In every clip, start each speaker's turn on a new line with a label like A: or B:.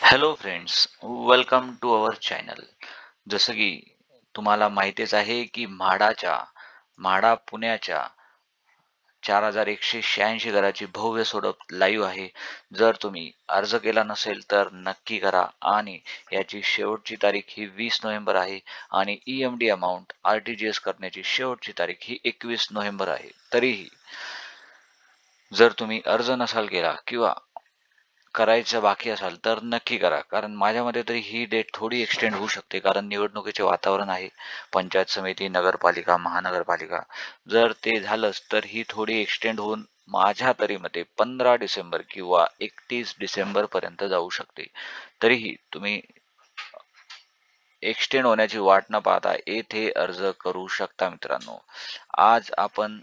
A: Hello friends, welcome to our channel. जसं की तुम्हाला माहितीच आहे की म्हाडा पुण्याच्या 4186 घराची भव्य सोडत लाईव्ह आहे. जर तुम्ही अर्ज केला नसेल तर नक्की करा आणि याची शेवटची तारीख ही 20 नोव्हेंबर आहे आणि EMD अमाउंट RTGS करण्याची शेवटची तारीख ही 21 नोव्हेंबर आहे. तरीही जर तुम्ही अर्ज नसाल केला किंवा करायचं बाकी असाल तर नक्की करा. कारण माझ्या मते तरी ही डेट थोडी एक्सटेंड होऊ शकते. कारण निवडणुकीचे वातावरण आहे. पंचायत समिती, नगरपालिका, महानगरपालिका. जर ते झालंच तर ही थोडी एक्सटेंड होऊन माझ्या तरी मते 15 डिसेंबर किंवा 31 डिसेंबर पर्यंत जाऊ शकते. तरीही तुम्ही एक्सटेंड होण्याची वाट न पाहता येथे अर्ज करू शकता मित्रांनो. आज आपण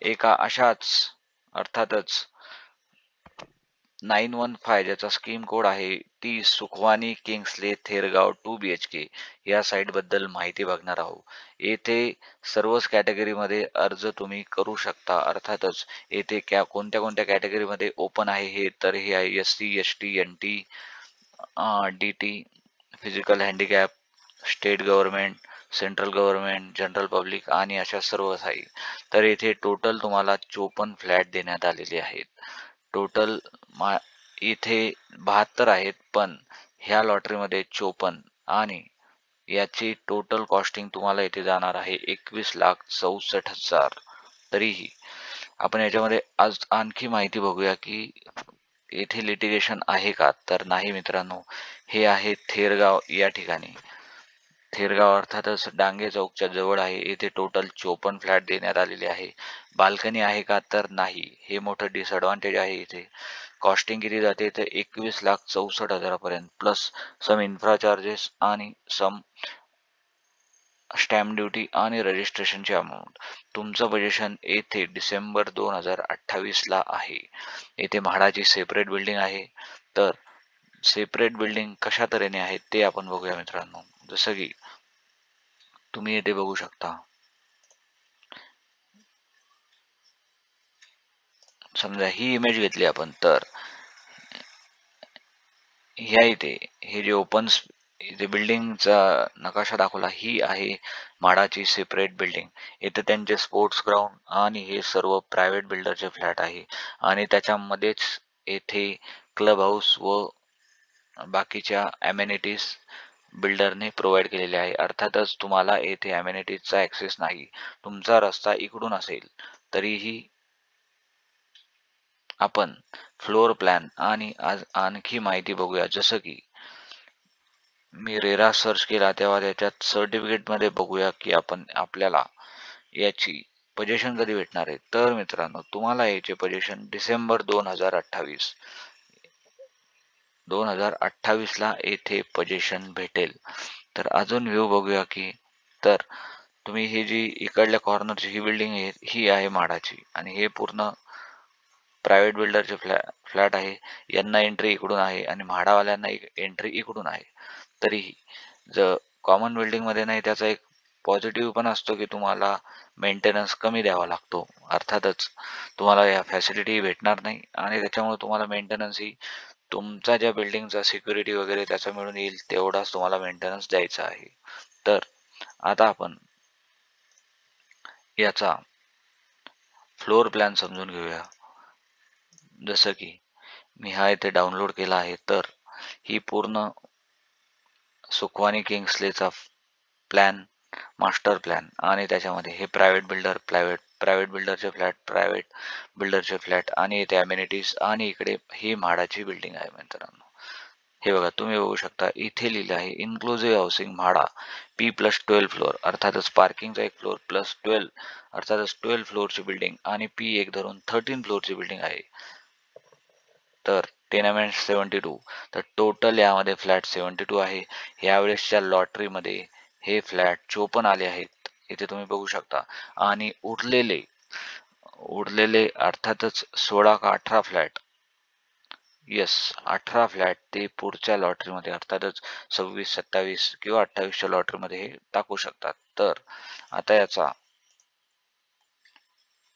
A: एका अशाच अर्थातच 915 ज्याचा स्कीम कोड आहे ती सुखवानी किंग्सले थेरगाव 2 BHK या साईट बद्दल माहिती बघणार आहोत. येथे सर्वच कॅटेगरीमध्ये अर्ज तुम्ही करू शकता. अर्थातच येथे कोणत्या कोणत्या कॅटेगरीमध्ये ओपन आहे हे तर हे आहे SC, ST, NT, DT, physical handicap, state government, central government, general public आणि अशा सर्व आहे. तर येथे टोटल तुम्हाला 54 फ्लॅट देण्यात आलेले आहेत. टोटल इथे 72 आहेत पण ह्या लॉटरीमध्ये 54 आणि याची टोटल कॉस्टिंग तुम्हाला इथे जाणार आहे 21,64,000. तरीही आपण याच्यामध्ये आज आणखी माहिती बघूया की येथे लिटिगेशन आहे का, तर नाही मित्रांनो. हे आहे थेरगाव या ठिकाणी. थेरगाव अर्थातच डांगे चौकच्या जवळ आहे. येथे टोटल 54 फ्लॅट देण्यात आलेले आहे. बाल्कनी आहे का, तर नाही. हे मोठं डिसएडव्हान्टेज आहे इथे. कॉस्टिंग किती जाते तर 21,64,000 पर्यंत प्लस सम इन्फ्रा चार्जेस आणि सम स्टॅम्प ड्युटी आणि रजिस्ट्रेशनची अमाऊंट. तुमचं पोझिशन येथे डिसेंबर 2028 ला आहे. येथे म्हाडाची सेपरेट बिल्डिंग आहे. तर सेपरेट बिल्डिंग कशा तऱ्हेने आहे ते आपण बघूया मित्रांनो. जसं की तुम्ही येथे बघू शकता. समजा ही इमेज घेतली आपण तर ह्या इथे हे जे ओपन इथे बिल्डिंगचा नकाशा दाखवला ही आहे म्हाडाची सेपरेट बिल्डिंग. इथे त्यांचे स्पोर्ट्स ग्राउंड आणि हे सर्व प्रायव्हेट बिल्डरचे फ्लॅट आहे आणि त्याच्यामध्येच येथे क्लब हाऊस व बाकीच्या अमेनिटीज बिल्डरने प्रोव्हाइड केलेले आहे. अर्थातच तुम्हाला येथे अमेनिटीजचा ऍक्सेस नाही. तुमचा रस्ता इकडून असेल तरीही आपण फ्लोर प्लॅन आणि आज आणखी माहिती बघूया. जसं की मी रेरा सर्च केला तेव्हा त्याच्यात सर्टिफिकेट मध्ये बघूया की आपल्याला याची पोझिशन कधी भेटणार आहे. तर मित्रांनो तुम्हाला याचे पोझिशन डिसेंबर 2028 ला येथे पोझिशन भेटेल. तर अजून व्ह्यू बघूया की तर तुम्ही ही जी इकडल्या कॉर्नरची ही बिल्डिंग आहे ही आहे म्हाडाची आणि हे पूर्ण प्रायव्हेट बिल्डरचे फ्लॅट आहे. यांना एंट्री इकडून आहे आणि म्हाडावाल्यांना एंट्री इकडून आहे. तरीही जर कॉमन बिल्डिंग मध्ये नाही त्याचा एक पॉझिटिव्ह पण असतो की तुम्हाला मेंटेनन्स कमी द्यावा लागतो. अर्थातच तुम्हाला या फॅसिलिटी भेटणार नाही आणि त्याच्यामुळे तुम्हाला मेंटेनन्स ही तुमचा ज्या बिल्डिंगचा सिक्युरिटी वगैरे त्याचा मिळून येईल तेवढाच तुम्हाला मेंटेनन्स द्यायचा आहे. तर आता आपण याचा फ्लोर प्लॅन समजून घेऊया. जसं की मी हा इथे डाउनलोड केला आहे. तर ही पूर्ण सुखवानी किंग्सलेचा प्लॅन, मास्टर प्लॅन आणि त्याच्यामध्ये हे प्रायव्हेट बिल्डरचे फ्लॅट आणि इथे अमेनिटीज आणि इकडे ही म्हाडाची बिल्डिंग आहे मित्रांनो. हे बघा तुम्ही बघू शकता इथे लिहिलं आहे inclusive housing MHADA P+12 floor. अर्थातच पार्किंगचा एक फ्लोअर प्लस 12 अर्थातच 12 फ्लोअरची बिल्डिंग आणि P एक धरून 13 फ्लोअरची बिल्डिंग आहे. तर टेनामेंट 72. तर टोटल यामध्ये फ्लॅट 72 आहे. यावेळेसच्या लॉटरीमध्ये हे फ्लॅट 54 आले आहेत. इथे तुम्ही बघू शकता आणि उरलेले अर्थातच 16 का 18 फ्लॅट, येस 18 फ्लॅट ते पुढच्या लॉटरीमध्ये अर्थातच 26, 27 किंवा 28च्या लॉटरीमध्ये हे टाकू शकतात. तर आता याचा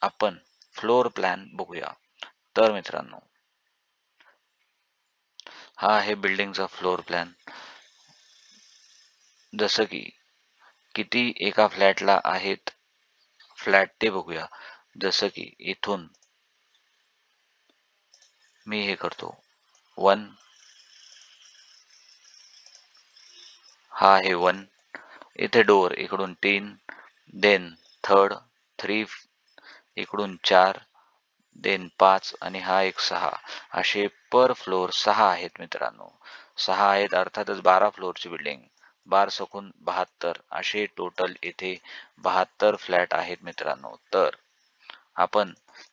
A: आपण फ्लोर प्लॅन बघूया. तर मित्रांनो हा आहे बिल्डिंगचा फ्लोर प्लॅन. जसं की किती एका फ्लॅटला आहेत फ्लॅट ते बघूया. जसं की इथून मी हे करतो 1, हा आहे 1, इथे डोअर इकडून 3, देन थर्ड 3, इकडून 4, देन 5 आणि हा एक 6. असे पर फ्लोर 6 आहेत मित्रांनो. 6 आहेत अर्थातच 12 फ्लोअरची बिल्डिंग. 12 सकून 72 असे टोटल इथे 72 फ्लॅट आहेत मित्रांनो. तर आपण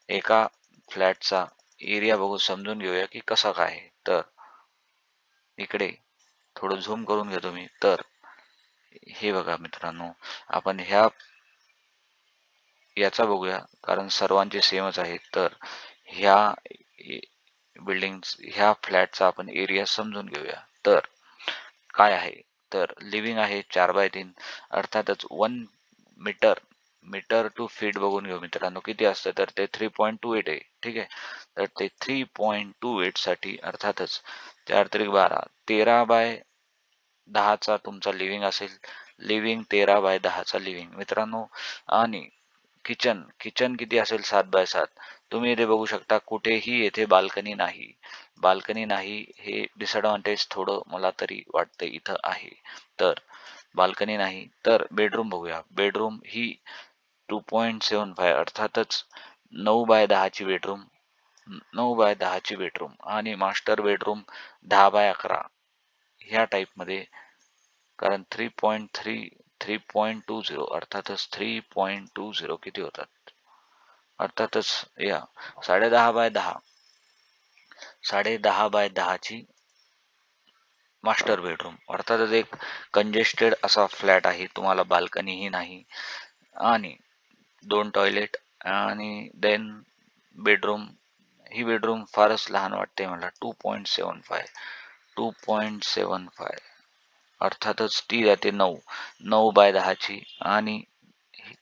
A: एका फ्लॅटचा एरिया बघू समजून घेऊया की कसा काय आहे. तर इकडे थोडं झूम करून घेतो मी. तर हे बघा मित्रांनो, आपण याचा बघूया कारण सर्वांचे सेमच आहेत. तर ह्या ह्या फ्लॅटचा आपण एरिया समजून घेऊया. तर काय आहे, तर लिव्हिंग आहे 4x3, अर्थातच 1 मीटर, मीटर टू फीट बघून घेऊ मित्रांनो किती असतं, तर ते 3.28 आहे. ठीक आहे, तर ते 3.28 साठी अर्थातच 4 त्रिक 12, 13x10चा तुमचा लिव्हिंग असेल. लिव्हिंग 13x10चा लिव्हिंग मित्रांनो. आणि किचन किचन किती असेल 7x7. तुम्ही इथे बघू शकता कुठेही येथे बाल्कनी नाही. बाल्कनी नाही हे डिसएडव्हान्टेज थोडं मला तरी वाटतं इथं आहे. तर बाल्कनी नाही. तर बेडरूम बघूया. बेडरूम ही 2.75 अर्थातच 9x10ची बेडरूम. 9x10ची बेडरूम आणि मास्टर बेडरूम 10x11 ह्या टाईप मध्ये. कारण 3.3 3.20 अर्थातच 3.20 किती होतात, अर्थातच या 10.5x10, 10.5x10ची मास्टर बेडरूम. अर्थातच एक कंजेस्टेड असा फ्लॅट आहे. तुम्हाला बाल्कनीही नाही आणि 2 टॉयलेट आणि देन बेडरूम. ही बेडरूम फारच लहान वाटते मला. 2.75 2.75 अर्थातच ती जाते 9 9x10ची आणि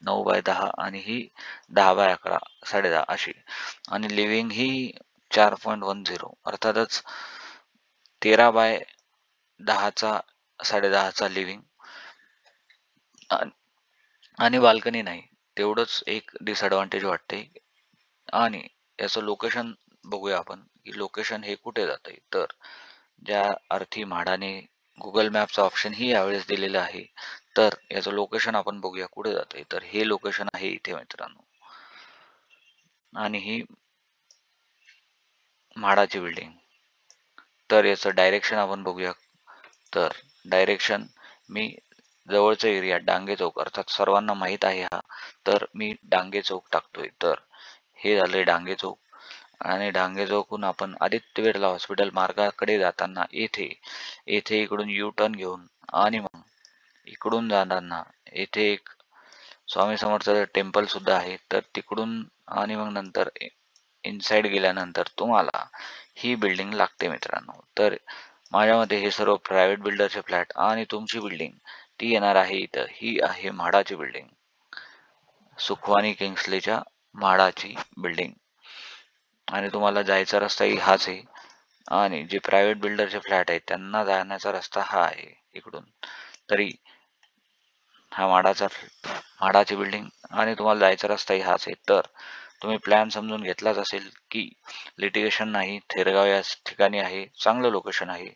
A: 9x10 आणि ही 10x11 10.5 अशी. आणि लिव्हिंग ही 4.10 अर्थातच 13x10चा 10.5चा लिव्हिंग आणि बाल्कनी नाही. तेवढंच एक डिसएडव्हान्टेज वाटते. आणि याचं लोकेशन बघूया आपण की लोकेशन हे कुठे जाते. तर ज्या अर्थी म्हाडाने गुगल मॅपचा ऑप्शन ही यावेळेस दिलेला आहे. तर याचं लोकेशन आपण बघूया कुठे जाते. तर हे लोकेशन आहे इथे मित्रांनो. आणि ही म्हाडाची बिल्डिंग. तर याचं डायरेक्शन आपण बघूया. तर डायरेक्शन मी जवळचा एरिया डांगे चौक, अर्थात सर्वांना माहीत आहे हा. तर मी डांगे चौक टाकतोय. तर हे झाले डांगे चौक. आणि डांगे चौकून आपण आदित्य बिर्ला हॉस्पिटल मार्गाकडे जाताना येथे येथे इकडून यू टर्न घेऊन आणि मग इकडून जाताना येथे एक स्वामी समर्थाचं टेम्पल सुद्धा आहे. तर तिकडून आणि मग नंतर इनसाइड गेल्यानंतर तुम्हाला ही बिल्डिंग लागते मित्रांनो. तर माझ्या मते हे सर्व प्रायव्हेट बिल्डरचे फ्लॅट आणि तुमची बिल्डिंग ती येणार आहे इथं. ही आहे म्हाडाची बिल्डिंग, सुखवानी किंग्सलेच्या म्हाडाची बिल्डिंग. आणि तुम्हाला जायचा रस्ताही हाच आहे. आणि जे प्रायव्हेट बिल्डरचे फ्लॅट आहेत त्यांना जाण्याचा रस्ता हा आहे इकडून. तरी हा म्हाडाची बिल्डिंग आणि तुम्हाला जायचा रस्ताही हाच आहे. तर तुम्ही प्लॅन समजून घेतलाच असेल की लिटिगेशन नाही. थेरगाव या ठिकाणी आहे, चांगलं लोकेशन आहे.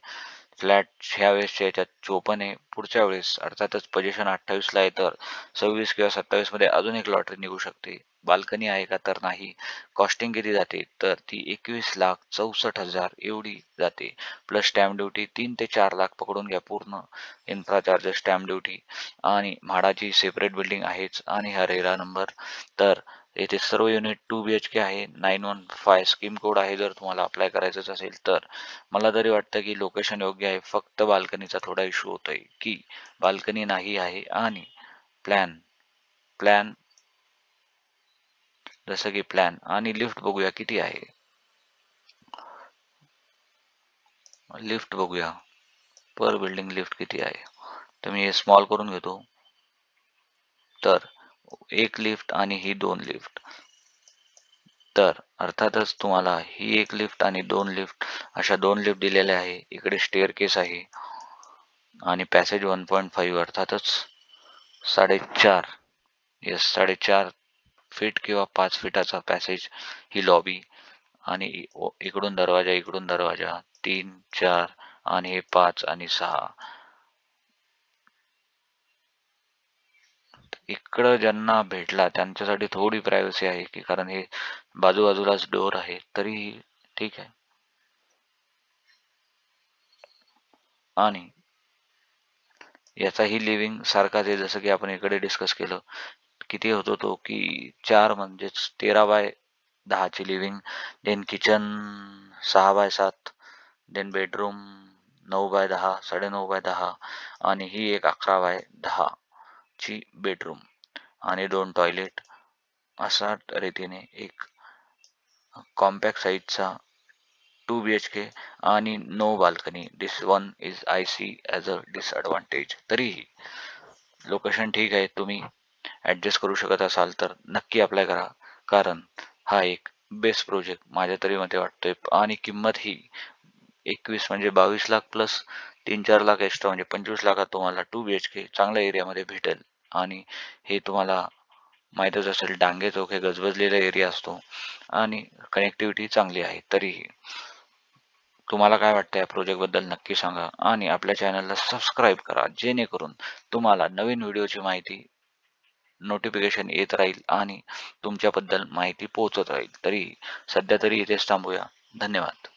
A: फ्लॅट ह्या वेळेसच्या याच्यात 54 आहे. पुढच्या वेळेस अर्थातच पोझिशन 28 ला आहे. तर 26 किंवा 27 मध्ये अजून एक लॉटरी निघू शकते. बाल्कनी आहे का, तर नाही. कॉस्टिंग किती जाते, तर ती 21,64,000 एवढी जाते. प्लस स्टॅम्प ड्युटी 3 ते 4 लाख पकडून घ्या पूर्ण. इन्फ्रा चार्जेस, स्टॅम्प ड्युटी आणि म्हाडाची सेपरेट बिल्डिंग आहेच आणि हा रेरा नंबर. तर येथे सर्व युनिट 2 BHK आहे. 915 स्कीम कोड आहे जर तुम्हाला अप्लाय करायचंच असेल तर. मला तरी वाटतं की लोकेशन योग्य आहे. फक्त बाल्कनीचा थोडा इश्यू होतोय की बाल्कनी नाही आहे. आणि प्लॅन प्लॅन जसं की प्लॅन आणि लिफ्ट बघूया किती आहे. लिफ्ट बघूया पर बिल्डिंग लिफ्ट किती आहे. तर मी हे स्मॉल करून घेतो. तर एक लिफ्ट आणि ही 2 लिफ्ट. तर अर्थातच तुम्हाला ही एक लिफ्ट आणि 2 लिफ्ट अशा 2 लिफ्ट दिलेल्या आहे. इकडे स्टेअरकेस आहे आणि पॅसेज 1.5 अर्थातच 4.5 येस 4.5 फीट किंवा 5 फीटाचा पॅसेज ही लॉबी आणि इकडून दरवाजा 3, 4 आणि हे 5 आणि 6. इकडं ज्यांना भेटला त्यांच्यासाठी थोडी प्रायव्हसी आहे की कारण हे बाजूबाजूलाच डोर आहे तरी ठीक आहे. आणि याचाही लिव्हिंग सारखाच आहे जसं की आपण इकडे डिस्कस केलं. किती होतो तो की 4 म्हणजेच 13 बाय 10 ची living, then kitchen 6 by 7, then bedroom 9 by 10, 9.5 by 10 आणि ही एक 11 बाय 10 ची बेडरूम आणि 2 टॉयलेट अशा रीतीने एक कॉम्पॅक्ट साईजचा 2 BHK आणि no balcony. This one is I see as a disadvantage. तरीही लोकेशन ठीक आहे. तुम्ही ॲडजस्ट करू शकत असाल तर नक्की अप्लाय करा. कारण हा एक बेस्ट प्रोजेक्ट माझ्या तरी मते वाटतोय आणि किंमत ही 21 म्हणजे 22 लाख प्लस 3-4 लाख एक्स्ट्रा म्हणजे 25 लाखात तुम्हाला 2 BHK चांगल्या एरियामध्ये भेटेल. आणि हे तुम्हाला माहीतच असेल डांगे चौक हे गजबजलेला एरिया असतो आणि कनेक्टिव्हिटी चांगली आहे. तरीही तुम्हाला काय वाटतं या प्रोजेक्टबद्दल नक्की सांगा आणि आपल्या चॅनलला सबस्क्राईब करा जेणेकरून तुम्हाला नवीन व्हिडिओची माहिती नोटिफिकेशन येत राहील आणि तुमच्याबद्दल माहिती पोहोचत राहील. तरी सध्या तरी इथेच थांबूया. धन्यवाद.